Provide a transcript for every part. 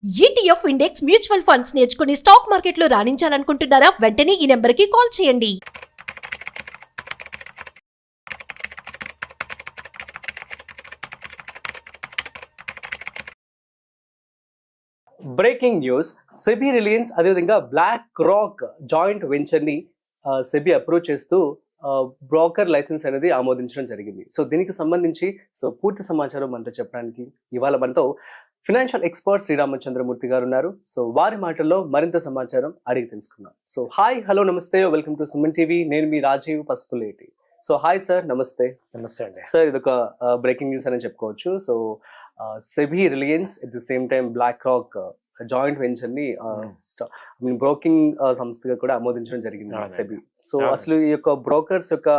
ETF index mutual funds నేర్చుకుని stock మార్కెట్లో రాణించాలనుకుంటున్నారా? వెంటనే ఈ నెంబర్కి కాల్ చేయండి. Breaking news. సెబీ రిలయన్స్ అదేవిధంగా బ్లాక్ రాక్ జాయింట్ వెంచర్ని సెబీ అప్రూవ్ చేస్తూ బ్రోకర్ లైసెన్స్ అనేది ఆమోదించడం జరిగింది. సో దీనికి సంబంధించి పూర్తి సమాచారం మనతో చెప్పడానికి ఇవాళ మనతో ఫినాన్షియల్ ఎక్స్పర్ట్ శ్రీరామచంద్రమూర్తి గారు ఉన్నారు. సో వారి మాటల్లో మరింత సమాచారం అడిగి తెలుసుకుందాం. సో హాయ్, హలో, నమస్తే, వెల్కమ్ టు సుమన్ టీవీ. నేను మీ Rajiv Pasupuleti. So hi sir, నమస్తే. నమస్తే అండి సార్, ఇదొక బ్రేకింగ్ న్యూస్ అని చెప్పుకోవచ్చు. So SEBI Reliance at the same time BlackRock joint venture ని బ్రోకింగ్ సంస్థగా కూడా ఆమోదించడం జరిగింది సెబీ. సో అసలు ఈ యొక్క బ్రోకర్స్ యొక్క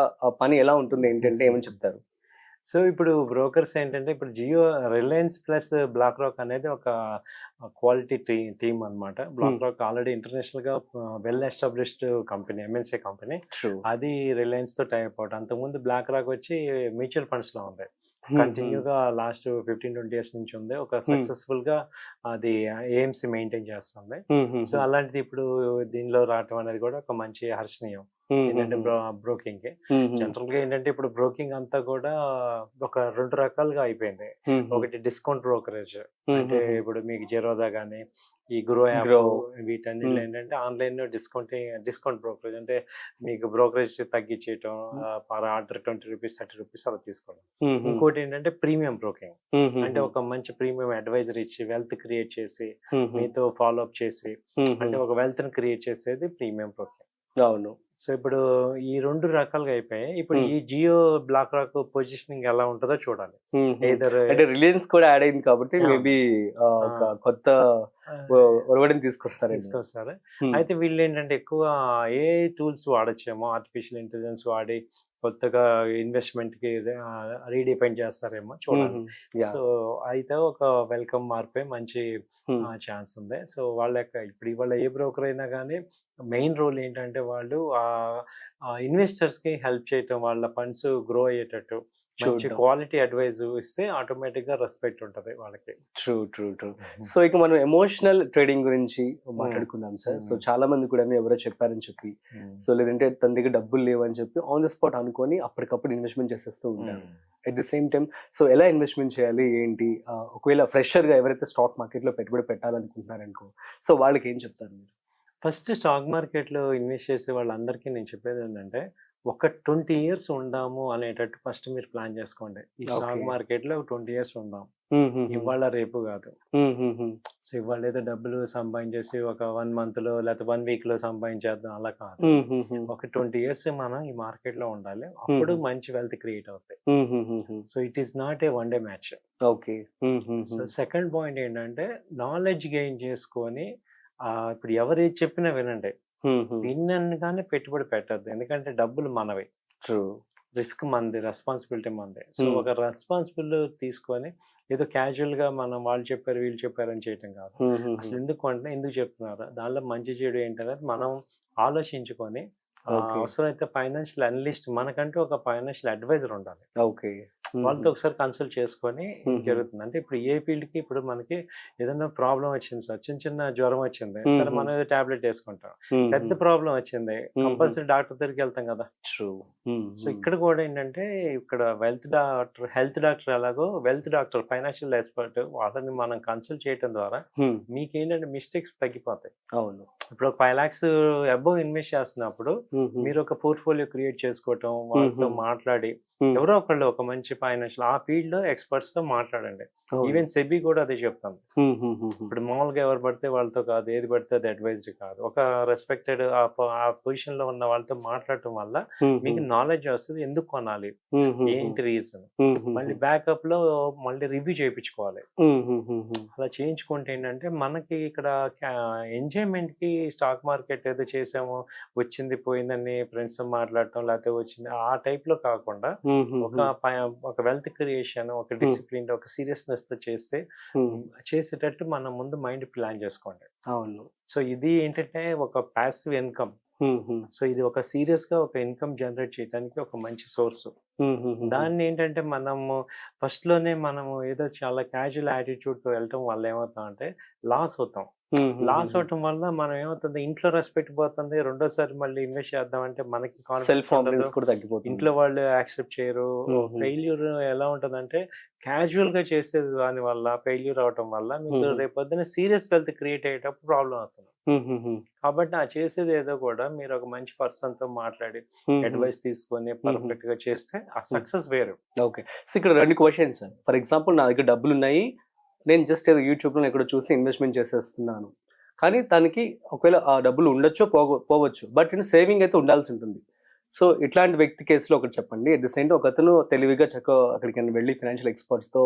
పని ఎలా ఉంటుంది ఏంటంటే ఏమని చెప్తారు? సో ఇప్పుడు బ్రోకర్స్ ఏంటంటే ఇప్పుడు Jio Reliance plus BlackRock అనేది ఒక క్వాలిటీ టీమ్ అనమాట. బ్లాక్ రాక్ ఆల్రెడీ ఇంటర్నేషనల్ గా well established company, MNC company. అది రిలయన్స్ తో టైప్ అవుట్. అంతకుముందు బ్లాక్ రాక్ వచ్చి మ్యూచువల్ ఫండ్స్ లో ఉంది. కంటిన్యూగా లాస్ట్ 15-20 years నుంచి ఉంది. ఒక సక్సెస్ఫుల్ గా అది ఏఎంసీ మెయింటైన్ చేస్తుంది. సో అలాంటిది ఇప్పుడు దీనిలో రావటం అనేది కూడా ఒక మంచి హర్షణీయం. ఏంటంటే బ్రోకింగ్ జనరల్ గా ఏంటంటే ఇప్పుడు బ్రోకింగ్ అంతా కూడా ఒక 2 రకాలుగా అయిపోయింది. ఒకటి డిస్కౌంట్ బ్రోకరేజ్, అంటే ఇప్పుడు మీకు జెరోదా గానీ ఈ గ్రో యాప్ వీటన్నిటిలో ఏంటంటే ఆన్లైన్ డిస్కౌంట్ బ్రోకరేజ్, అంటే మీకు బ్రోకరేజ్ తగ్గించేయటం, పర్ ఆర్డర్ 20 రూపీస్ 30 రూపీస్ అలా తీసుకోవడం. ఇంకోటి ఏంటంటే ప్రీమియం బ్రోకింగ్, అంటే ఒక మంచి ప్రీమియం అడ్వైజర్ ఇచ్చి వెల్త్ క్రియేట్ చేసి మీతో ఫాలో అప్ చేసి, అంటే ఒక వెల్త్ ని క్రియేట్ చేసేది ప్రీమియం బ్రోకింగ్. అవును. సో ఇప్పుడు ఈ 2 రకాలుగా అయిపోయాయి. ఇప్పుడు ఈ జియో బ్లాక్ రాక్ పొజిషనింగ్ ఎలా ఉంటుందో చూడాలి. అంటే రిలయన్స్ కూడా యాడ్ అయింది కాబట్టి మేబీ ఒక కొత్త ఒరవడిని తీసుకొస్తారు. అయితే వీళ్ళు ఏంటంటే ఎక్కువ ఏ టూల్స్ వాడచ్చేమో, ఆర్టిఫిషియల్ ఇంటెలిజెన్స్ వాడి కొత్తగా ఇన్వెస్ట్మెంట్ కి రీడిఫైన్ చేస్తారేమో చూడాలి. సో అయితే ఒక వెల్కమ్ మార్పే మంచి ఛాన్స్ ఉంది. సో వాళ్ళ ఇప్పుడు ఇవాళ ఏ బ్రోకర్ అయినా కానీ మెయిన్ రోల్ ఏంటంటే వాళ్ళు ఇన్వెస్టర్స్ కి హెల్ప్ చేయటం, వాళ్ళ ఫండ్స్ గ్రో అయ్యేటట్టు మంచి క్వాలిటీ అడ్వైజ్ ఇస్తే ఆటోమేటిక్ గా రెస్పెక్ట్ ఉంటది వాళ్ళకి. ట్రూ. సో ఇక మనం ఎమోషనల్ ట్రేడింగ్ గురించి మాట్లాడుకుందాం సార్. సో చాలా మంది కూడా ఎవరో చెప్పారని చెప్పి, సో లేదంటే తన దగ్గర డబ్బులు లేవని చెప్పి ఆన్ ద స్పాట్ అనుకొని అప్పటికప్పుడు ఇన్వెస్ట్మెంట్ చేసేస్తూ ఉంటారు. At the same time so ఎలా ఇన్వెస్ట్మెంట్ చేయాలి ఏంటి, ఒకవేళ ఫ్రెషర్ గా ఎవరైతే స్టాక్ మార్కెట్ లో పెట్టుబడి పెట్టాలనుకుంటున్నారనుకో, సో వాళ్ళకి ఏం చెప్తారు మీరు? ఫస్ట్ స్టాక్ మార్కెట్ లో ఇన్వెస్ట్ చేసే వాళ్ళందరికీ నేను చెప్పేది ఏంటంటే ఒక 20 years ఉండాము అనేటట్టు ఫస్ట్ మీరు ప్లాన్ చేసుకోండి. ఈ స్టాక్ మార్కెట్ లో 20 years ఉందాం, ఇవాళ రేపు కాదు. సో ఇవాళ ఏదో డబ్బులు సంపాదించేసి ఒక 1 month లో లేకపోతే 1 week లో సంపాదించేద్దాం అలా కాదు. ఒక 20 years మనం ఈ మార్కెట్ లో ఉండాలి, అప్పుడు మంచి వెల్త్ క్రియేట్ అవుతాయి. So it is not a one day match. Okay. So second point ఏంటంటే నాలెడ్జ్ గెయిన్ చేసుకొని ఇప్పుడు ఎవరు ఏది చెప్పినా వినండి. విన్నగానే పెట్టుబడి పెట్టద్దు, ఎందుకంటే డబ్బులు మనవి, రిస్క్ మనది, రెస్పాన్సిబిలిటీ మనది. సో ఒక రెస్పాన్సిబిలిటీ తీసుకొని ఏదో క్యాజువల్ గా మనం వాళ్ళు చెప్పారు వీళ్ళు చెప్పారు అని చేయటం కాదు. అసలు ఎందుకు చెప్తున్నారు, దానిలో మంచి చెడు ఏంటనేది మనం ఆలోచించుకొని అవసరమైతే ఫైనాన్షియల్ అనలిస్ట్, మనకంటూ ఒక ఫైనాన్షియల్ అడ్వైజర్ ఉండాలి. ఓకే. వాళ్ళతో ఒకసారి కన్సల్ట్ చేసుకొని జరుగుతుంది. అంటే ఇప్పుడు ఏ ఫీల్డ్ కి ఇప్పుడు మనకి ఏదైనా ప్రాబ్లం వచ్చింది సార్, చిన్న జ్వరం వచ్చింది సరే మనం ఏదో టాబ్లెట్ వేసుకుంటాం. పెద్ద ప్రాబ్లం వచ్చింది కంపల్సరీ డాక్టర్ దగ్గరికి వెళ్తాం కదా. సో ఇక్కడ కూడా ఏంటంటే ఇక్కడ హెల్త్ డాక్టర్ ఎలాగో వెల్త్ డాక్టర్, ఫైనాన్షియల్ ఎక్స్పర్ట్, వాళ్ళని మనం కన్సల్ట్ చేయడం ద్వారా మీకేంటంటే మిస్టేక్స్ తగ్గిపోతాయి. అవును. ఇప్పుడు ఒక 5 lakhs అబోవ్ ఇన్వెస్ట్ చేస్తున్నప్పుడు మీరు ఒక పోర్ట్ఫోలియో క్రియేట్ చేసుకోవటం, వాళ్ళతో మాట్లాడి ఎవరో ఒకళ్ళు ఒక మంచి ఫైనాన్షియల్ ఆ ఫీల్డ్ లో ఎక్స్పర్ట్స్ తో మాట్లాడండి. ఈవెన్ సెబీ కూడా అదే చెప్తాను. ఇప్పుడు మామూలుగా ఎవరు పడితే వాళ్ళతో కాదు, ఏది పడితే అది అడ్వైజరీ కాదు. ఒక రెస్పెక్టెడ్ ఆ పొజిషన్ లో ఉన్న వాళ్ళతో మాట్లాడటం వల్ల మీకు నాలెడ్జ్ వస్తుంది, ఎందుకు కొనాలి, ఏంటి రీజన్, మళ్ళీ బ్యాకప్ లో మళ్ళీ రివ్యూ చేయించుకోవాలి. అలా చేయించుకుంటే ఏంటంటే మనకి ఇక్కడ ఎంజాయ్మెంట్ కి స్టాక్ మార్కెట్ ఏదో చేసాము వచ్చింది పోయిందని ఫ్రెండ్స్ తో మాట్లాడటం, లేకపోతే వచ్చింది ఆ టైప్ లో కాకుండా ఒక వెల్త్ క్రియేషన్, ఒక డిసిప్లిన్, ఒక సీరియస్నెస్ తో చేసేటట్టు మనం ముందు మైండ్ ప్లాన్ చేసుకోండి. అవును. సో ఇది ఏంటంటే ఒక ప్యాసివ్ ఇన్కమ్, సో ఇది ఒక సీరియస్ గా ఒక ఇన్కమ్ జనరేట్ చేయడానికి ఒక మంచి సోర్స్. దాన్ని ఏంటంటే మనము ఫస్ట్ లోనే మనము ఏదో చాలా క్యాజువల్ యాటిట్యూడ్ తో వెళ్ళటం వల్ల ఏమవుతాం అంటే లాస్ అవుతాం. లాస్ అవటం వల్ల మనం ఏమవుతుంది, ఇంట్లో రెస్పెక్ట్ పోతుంది. రెండోసారి మళ్ళీ ఇన్వెస్ట్ చేద్దాం అంటే మనకి సెల్ఫ్ కాన్ఫిడెన్స్ కూడా తగ్గిపోతుంది. ఇంట్లో వాళ్ళు యాక్సెప్ట్ చేయరు. ఫెయిల్యూర్ ఎలా ఉంటదంటే క్యాజువల్ గా చేసేది దాని వల్ల ఫెయిల్యూర్ అవటం వల్ల మీకు రేపొద్దున సీరియస్ వెల్త్ క్రియేట్ అయ్యేటప్పుడు ప్రాబ్లం అవుతుంది. కాబట్టి ఆ చేసేది ఏదో కూడా మీరు ఒక మంచి పర్సన్ తో మాట్లాడి అడ్వైస్ తీసుకొని పర్ఫెక్ట్ గా చేస్తే ఆ సక్సెస్ వేరు. ఓకే, సో ఇక్కడ 2 క్వశ్చన్స్. ఫర్ ఎగ్జాంపుల్ నా దగ్గర డబ్బులు ఉన్నాయి, నేను జస్ట్ ఏదో యూట్యూబ్లో ఎక్కడ చూసి ఇన్వెస్ట్మెంట్ చేసేస్తున్నాను, కానీ దానికి ఒకవేళ ఆ డబ్బులు ఉండొచ్చు పోవచ్చు, బట్ నేను సేవింగ్ అయితే ఉండాల్సి ఉంటుంది. సో ఇట్లాంటి వ్యక్తి కేసులో ఒకటి చెప్పండి. అట్ ది సేమ్ టైం ఒకతను తెలివిగా చక్కగా అక్కడికి వెళ్ళి ఫైనాన్షియల్ ఎక్స్పర్ట్స్తో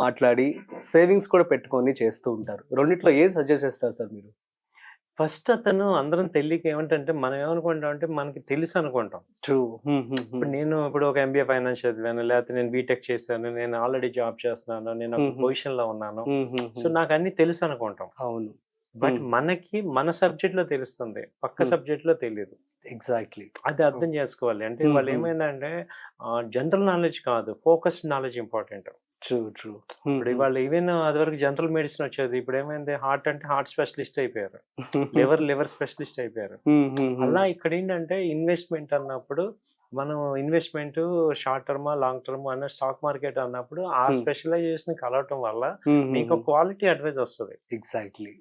మాట్లాడి సేవింగ్స్ కూడా పెట్టుకొని చేస్తూ ఉంటారు. రెండిట్లో ఏది సజెస్ట్ చేస్తారు సార్ మీరు? ఫస్ట్ అతను అందరం తెలియక ఏమంటే మనం ఏమనుకుంటాం అంటే మనకి తెలుసు అనుకుంటాం. ట్రూ. ఇప్పుడు నేను ఒక MBA ఫైనాన్స్ చదివాను, లేకపోతే నేను బీటెక్ చేశాను, నేను ఆల్రెడీ జాబ్ చేస్తున్నాను, నేను ఒక పొజిషన్ లో ఉన్నాను, సో నాకు అన్ని తెలుసు అనుకుంటాం. అవును, బట్ మనకి మన సబ్జెక్ట్ లో తెలుస్తుంది, పక్క సబ్జెక్ట్ లో తెలియదు. ఎగ్జాక్ట్లీ, అది అర్థం చేసుకోవాలి. అంటే వాళ్ళు ఏమైందంటే జనరల్ నాలెడ్జ్ కాదు, focused knowledge important. True true. ఇప్పుడు వాళ్ళు ఈవెన్ అది వరకు జనరల్ మెడిసిన్ వచ్చేది, ఇప్పుడు ఏమైంది హార్ట్ అంటే హార్ట్ స్పెషలిస్ట్ అయిపోయారు, లివర్ స్పెషలిస్ట్ అయిపోయారు. అలా ఇక్కడ ఏంటంటే ఇన్వెస్ట్మెంట్ అన్నప్పుడు మనం ఇన్వెస్ట్మెంట్ షార్ట్ టర్మా లాంగ్ టర్మ్ అన్న స్టాక్ మార్కెట్ అన్నప్పుడు ఆ స్పెషలైజేషన్ కలవటం వల్ల మీకు క్వాలిటీ అడ్వైజ్ వస్తుంది. ఎగ్జాక్ట్లీ.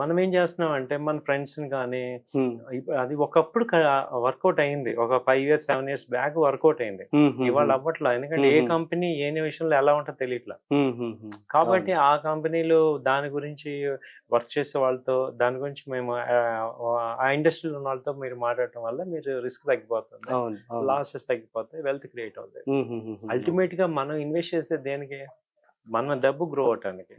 మనం ఏం చేస్తున్నాం అంటే మన ఫ్రెండ్స్ కానీ అది ఒకప్పుడు వర్కౌట్ అయింది, ఒక 5 years 7 years బ్యాక్ వర్కౌట్ అయింది, ఇవాళ అవ్వట్లా. ఎందుకంటే ఏ కంపెనీ ఏ విషయంలో ఎలా ఉంటుందో తెలియట్లా. కాబట్టి ఆ కంపెనీలు దాని గురించి వర్క్ చేసే వాళ్ళతో, దాని గురించి మేము ఆ ఇండస్ట్రీలో ఉన్న వాళ్ళతో మీరు మాట్లాడటం వల్ల మీరు రిస్క్ తగ్గిపోతుంది, లాసెస్ తగ్గిపోతాయి, వెల్త్ క్రియేట్ అవుతాయి. అల్టిమేట్ గా మనం ఇన్వెస్ట్ చేసేది దేనికి? మన డబ్బు గ్రో అవటానికి,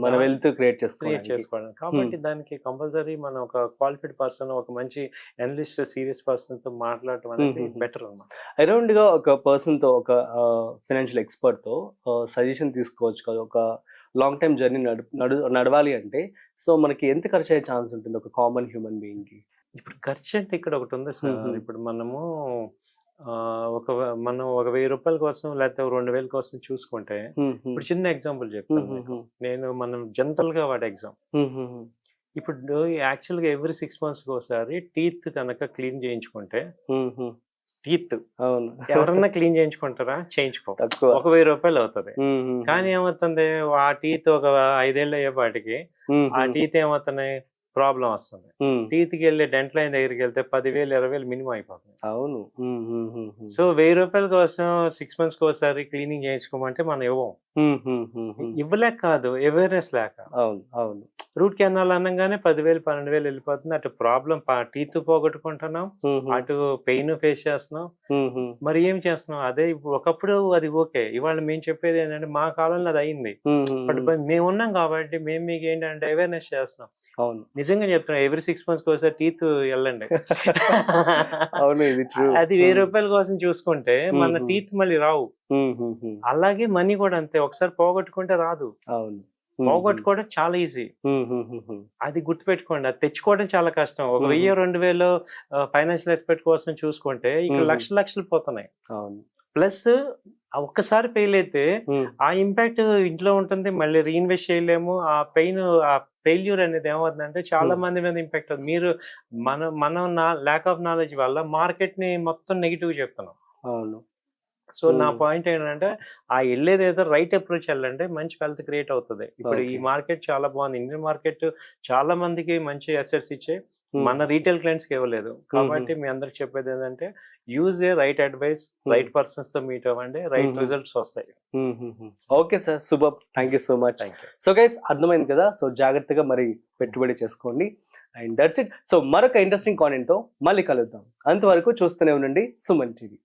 మన వెల్త్ క్రియేట్ చేసుకోవడానికి. కాబట్టి దానికి కంపల్సరీ మనం ఒక క్వాలిఫైడ్ పర్సన్, ఒక మంచి అనలిస్ట్, సీరియస్ పర్సన్ తో మాట్లాడటం అనేది బెటర్ అన్నమాట. అరౌండ్ గా ఒక పర్సన్ తో, ఒక ఫైనాన్షియల్ ఎక్స్పర్ట్ తో సజెషన్ తీసుకోవచ్చు కదా. ఒక లాంగ్ టైమ్ జర్నీ నడవాలి అంటే సో మనకి ఎంత ఖర్చు అయ్యే ఛాన్స్ ఉంటుంది ఒక కామన్ హ్యూమన్ బీయింగ్ కి? ఇప్పుడు ఖర్చు అంటే ఇక్కడ ఒకటి ఉంది సార్. ఇప్పుడు మనము మనం ఒక 1000 రూపాయల కోసం లేకపోతే 2000 కోసం చూసుకుంటే, ఇప్పుడు చిన్న ఎగ్జాంపుల్ చెప్తాను నేను, మనం జనరల్ గా వాడే ఎగ్జామ్. ఇప్పుడు యాక్చువల్ గా ఎవ్రీ 6 months ఒకసారి టీత్ కనుక క్లీన్ చేయించుకుంటే, టీత్ ఎవరన్నా క్లీన్ చేయించుకుంటారా? చేయించుకో, ఒక 1000 రూపాయలు అవుతుంది. కానీ ఏమవుతుంది, ఆ టీత్ ఒక 5 ఏళ్ళు అయ్యేపాటికి ఆ టీత్ ఏమవుతున్నాయి, ప్రాబ్లం వస్తుంది. టీత్ కి వెళ్ళి డెంటల్ లైన్ దగ్గరికి వెళ్తే 10,000 20,000 మినిమం అయిపోతుంది. అవును. సో 1000 రూపాయల కోసం 6 months ఒకసారి క్లీనింగ్ చేయించుకోమంటే మనం ఇవ్వం. ఇవ్వలేక కాదు, అవేర్నెస్ లేక. అవును అవును. రూట్ కెనాల్ అనగానే 10,000 12,000 వెళ్ళిపోతుంది. అటు ప్రాబ్లం టీత్ పోగొట్టుకుంటున్నాం, అటు పెయిన్ ఫేస్ చేస్తున్నాం. మరి ఏం చేస్తున్నాం? అదే ఇప్పుడు ఒకప్పుడు అది ఓకే, ఇవాళ మేము చెప్పేది ఏంటంటే మా కాలంలో అది అయింది, బట్ మేము ఉన్నాం కాబట్టి మేము మీకు ఏంటంటే అవేర్నెస్ చేస్తున్నాం. అవును, నిజంగా చెప్తున్నాం, ఎవ్రీ 6 months ఒకసారి టీత్ వెళ్ళండి. అవును, ఇది అది 1000 రూపాయల కోసం చూసుకుంటే మన టీత్ మళ్ళీ రావు. అలాగే మనీ కూడా అంతే, ఒకసారి పోగొట్టుకుంటే రాదు. అవును, పోగొట్టుకోవడం చాలా ఈజీ, అది గుర్తుపెట్టుకోండి. అది తెచ్చుకోవడం చాలా కష్టం. ఒక 1000-2000 ఫైనాన్షియల్ ఎక్స్పర్ట్ కోసం చూసుకుంటే ఇక్కడ లక్షలు పోతున్నాయి. ప్లస్ ఒక్కసారి ఫెయిల్ అయితే ఆ ఇంపాక్ట్ ఇంట్లో ఉంటుంది, మళ్ళీ రీఇన్వెస్ట్ చేయలేము. ఆ పెయిన్, ఆ ఫెయిల్యూర్ అనేది ఏమవుతుందంటే చాలా మంది మీద ఇంపాక్ట్ అవుతుంది. మీరు మనం ల్యాక్ ఆఫ్ నాలెడ్జ్ వల్ల మార్కెట్ ని మొత్తం నెగిటివ్ చెప్తున్నాం. అవును. సో నా పాయింట్ ఏంటంటే, ఆ వెళ్ళేది ఏదో రైట్ అప్రోచ్ వెళ్ళంటే మంచి వెల్త్ క్రియేట్ అవుతుంది. ఇప్పుడు ఈ మార్కెట్ చాలా బాగుంది, ఇండియన్ మార్కెట్ చాలా మందికి మంచి అసెట్స్ ఇచ్చే, మన రీటైల్ క్లయింట్స్ కి ఇవ్వలేదు. కాబట్టి మీ అందరికి చెప్పేది ఏంటంటే, use a right advice, right persons తో మీట్ అవ్వండి, రైట్ రిజల్ట్స్ వస్తాయి. Okay sir, super, thank you so much. So guys, అర్థమైంది కదా. సో జాగ్రత్తగా మరి పెట్టుబడి చేసుకోండి. And that's it. సో మరొక ఇంట్రెస్టింగ్ కాంటెంట్ తో మళ్ళీ కలుద్దాం. అంతవరకు చూస్తూనే ఉండండి సుమన్ టీవీ.